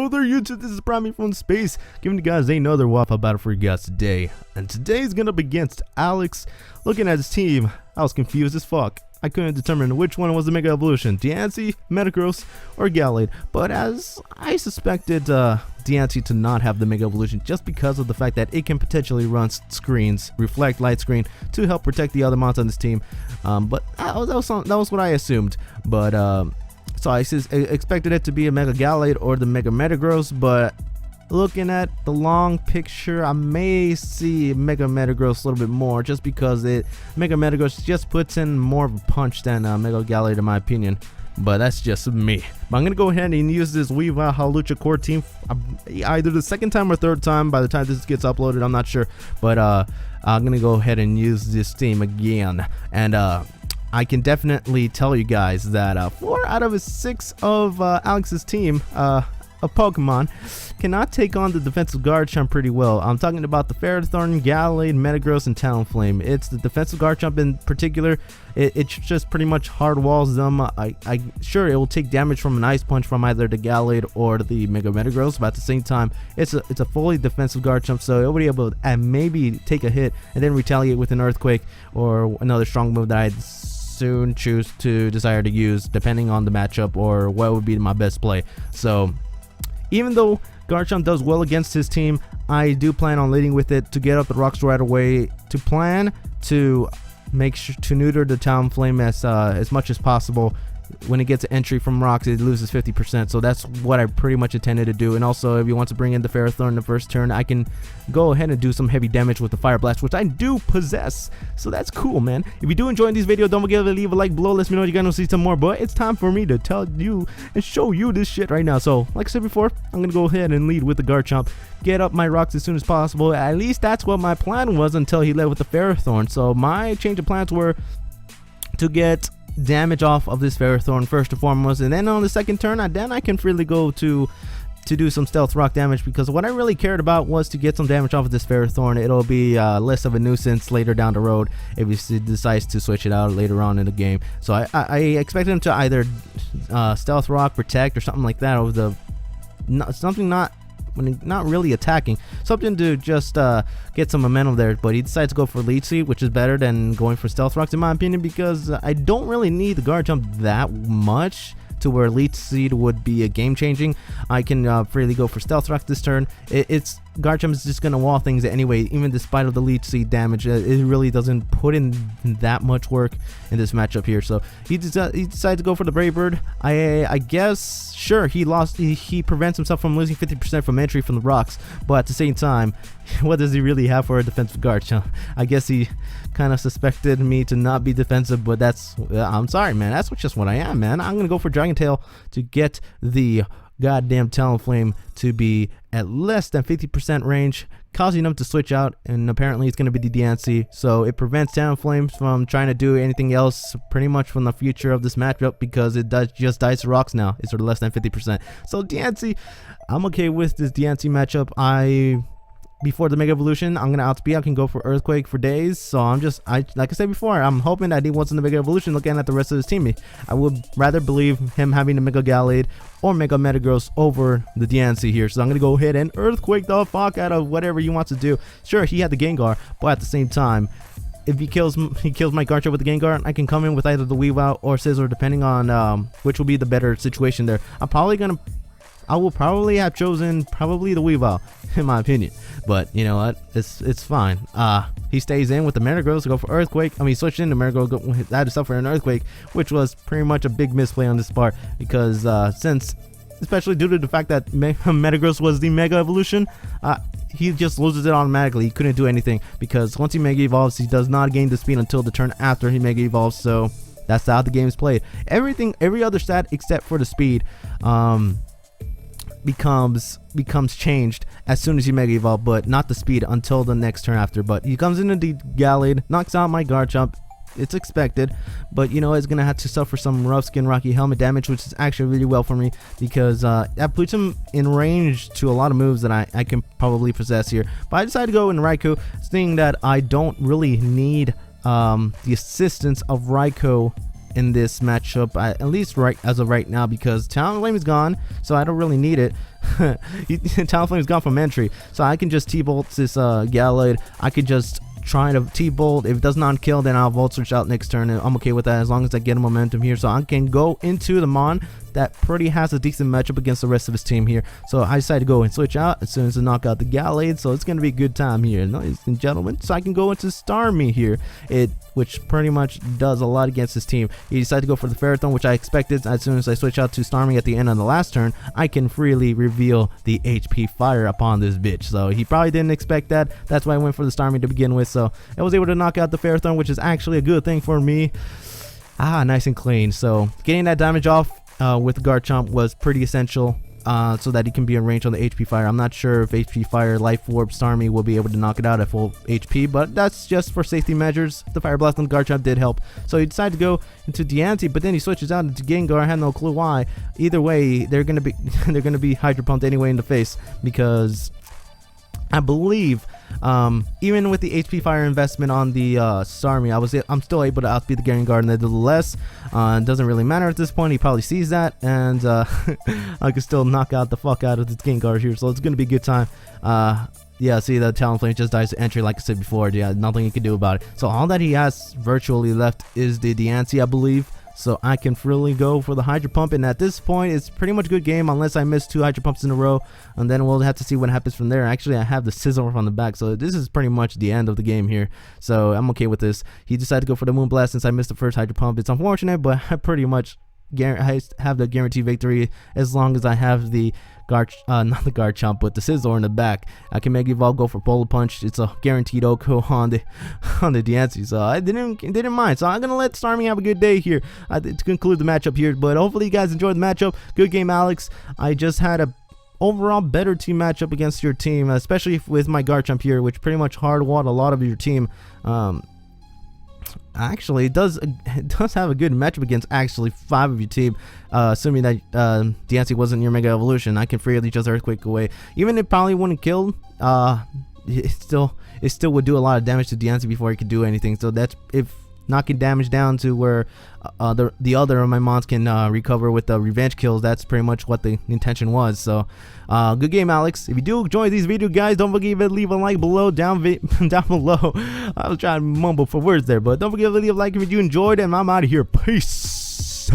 Hello there YouTube, this is Prime from Space, giving you guys another Wi-Fi battle for you guys today. And today's gonna be against Alex. Looking at his team, I was confused as fuck. I couldn't determine which one was the Mega Evolution, Diancie, Metagross, or Gallade. But as I suspected Diancie to not have the Mega Evolution just because of the fact that it can potentially run screens, reflect light screen, to help protect the other mounts on this team. But that was what I assumed. But so I expected it to be a Mega Gallade or the Mega Metagross, but looking at the long picture, I may see Mega Metagross a little bit more, just because Mega Metagross just puts in more of a punch than Mega Gallade in my opinion. But that's just me. But I'm gonna go ahead and use this Wifi Halucha core team either the second time or third time by the time this gets uploaded. I'm not sure, but I'm gonna go ahead and use this team again. And I can definitely tell you guys that 4 out of 6 of Alex's team of Pokemon cannot take on the defensive Garchomp pretty well. I'm talking about the Ferrothorn, Gallade, Metagross, and Talonflame. It's the defensive Garchomp in particular. It just pretty much hard walls them. Sure, it will take damage from an Ice Punch from either the Gallade or the Mega Metagross, but at the same time, it's a fully defensive Garchomp, so it'll be able to maybe take a hit and then retaliate with an Earthquake or another strong move that I'd soon choose to desire to use depending on the matchup or what would be my best play. So even though Garchomp does well against his team, I do plan on leading with it to get up the rocks right away, to plan to make sure to neuter the Talonflame as much as possible. When it gets an entry from rocks, it loses 50%, so that's what I pretty much intended to do. And also, if you want to bring in the Ferrothorn in the first turn, I can go ahead and do some heavy damage with the Fire Blast, which I do possess, so that's cool, man. If you do enjoy this video, don't forget to leave a like below. Let me know if you guys want to see some more, but it's time for me to tell you and show you this shit right now. So like I said before, I'm gonna go ahead and lead with the Garchomp, get up my rocks as soon as possible. At least that's what my plan was until he led with the Ferrothorn. So my change of plans were to get damage off of this Ferrothorn first and foremost, and then on the second turn I can freely go to do some stealth rock damage, because what I really cared about was to get some damage off of this Ferrothorn. It'll be less of a nuisance later down the road if he decides to switch it out later on in the game. So I expected him to either stealth rock, protect, or something like that over the not really attacking, something to just get some momentum there. But he decides to go for Leech Seed, which is better than going for Stealth Rocks in my opinion, because I don't really need the Garchomp that much to where Leech Seed would be a game changing. I can freely go for Stealth Rocks this turn. Garchomp is just gonna wall things anyway, even despite of the Leech Seed damage. It really doesn't put in that much work in this matchup here. So he decided to go for the Brave Bird. I guess, sure, he prevents himself from losing 50% from entry from the rocks, but at the same time, what does he really have for a defensive Garchomp? I guess he kind of suspected me to not be defensive, but I'm sorry, man, that's just what I am, man. I'm gonna go for Dragon Tail to get the goddamn Talonflame to be at less than 50% range, causing them to switch out, and apparently it's going to be the Diancie, so it prevents Talonflame from trying to do anything else pretty much from the future of this matchup, because it just dies to rocks now. It's less than 50%. So Diancie, I'm okay with this Diancie matchup. Before the Mega Evolution, I'm gonna outspeed. I can go for Earthquake for days. So like I said before, I'm hoping that he wants in the Mega Evolution. Looking at the rest of his team, I would rather believe him having the Mega Gallade or Mega Metagross over the Diancie here. So I'm gonna go ahead and Earthquake the fuck out of whatever he wants to do. Sure, he had the Gengar, but at the same time, if he kills my Garchomp with the Gengar, I can come in with either the Weavile or Scizor, depending on which will be the better situation there. I will probably have chosen the Weavile, in my opinion. But you know what? It's fine. He stays in with the Metagross to go for Earthquake. I mean, he switched into Metagross, had to suffer an Earthquake, which was pretty much a big misplay on this part, because especially due to the fact that Metagross was the Mega Evolution, he just loses it automatically. He couldn't do anything, because once he Mega Evolves, he does not gain the speed until the turn after he Mega Evolves. So that's how the game is played. Every other stat except for the speed becomes changed as soon as you Mega Evolve, but not the speed until the next turn after. But he comes into the Gallade, knocks out my Garchomp. It's expected, but you know, it's gonna have to suffer some rough skin Rocky Helmet damage, which is actually really well for me, because that puts him in range to a lot of moves that I can probably possess here. But I decided to go in Raikou, seeing that I don't really need the assistance of Raikou in this matchup, at least right as of right now, because Talonflame is gone, so I don't really need it. Talonflame is gone from entry, so I can just T-Bolt this Gallade. I could just try to T-Bolt. If it does not kill, then I'll Volt Switch out next turn, and I'm okay with that as long as I get a momentum here. So I can go into the Mon that pretty has a decent matchup against the rest of his team here. So I decided to go and switch out as soon as I knock out the Gallade. So it's going to be a good time here, ladies and gentlemen. So I can go into Starmie here, which pretty much does a lot against his team. He decided to go for the Ferrothorn, which I expected. As soon as I switch out to Starmie at the end of the last turn, I can freely reveal the HP fire upon this bitch. So he probably didn't expect that. That's why I went for the Starmie to begin with. So I was able to knock out the Ferrothorn, which is actually a good thing for me. Nice and clean. So getting that damage off with Garchomp was pretty essential, so that he can be in range on the HP fire. I'm not sure if HP fire, Life Orb, Starmie will be able to knock it out at full HP, but that's just for safety measures. The Fire Blast on Garchomp did help. So he decided to go into Diancie, but then he switches out into Gengar. I had no clue why. Either way, they're gonna be Hydro Pumped anyway in the face, because I believe even with the HP fire investment on the Starmie, I'm still able to outspeed the Gengar nevertheless. It doesn't really matter at this point. He probably sees that, and I can still knock out the fuck out of this Gengar here. So it's gonna be a good time. Yeah, see, the Talonflame just dies to entry, like I said before. Yeah, nothing he can do about it. So all that he has virtually left is the Diancie, I believe. So I can freely go for the Hydro Pump, and at this point it's pretty much a good game unless I miss 2 Hydro Pumps in a row, and then we'll have to see what happens from there. Actually, I have the Scizor on the back, so this is pretty much the end of the game here, so I'm okay with this. He decided to go for the Moonblast since I missed the first Hydro Pump. It's unfortunate, but I pretty much have the guaranteed victory as long as I have the not the Garchomp, but the Scizor in the back. I can Mega Evolve, go for Polar Punch. It's a guaranteed OHKO on the Diancie, so I didn't mind. So I'm gonna let Starmie have a good day here to conclude the matchup here. But hopefully you guys enjoyed the matchup. Good game, Alex. I just had a overall better team matchup against your team, especially with my Garchomp here, which pretty much hard-walled a lot of your team. Actually, it does have a good matchup against actually 5 of your team, assuming that Diancie wasn't your Mega Evolution. I can freely just Earthquake away. Even if it probably wouldn't kill, it still would do a lot of damage to Diancie before it could do anything. So that's if knocking damage down to where the other of my mons can recover with the revenge kills. That's pretty much what the intention was. So good game, Alex. If you do enjoy these videos, guys, don't forget to leave a like below, down below. I was trying to mumble for words there, but don't forget to leave a like if you enjoyed, and I'm out of here. Peace.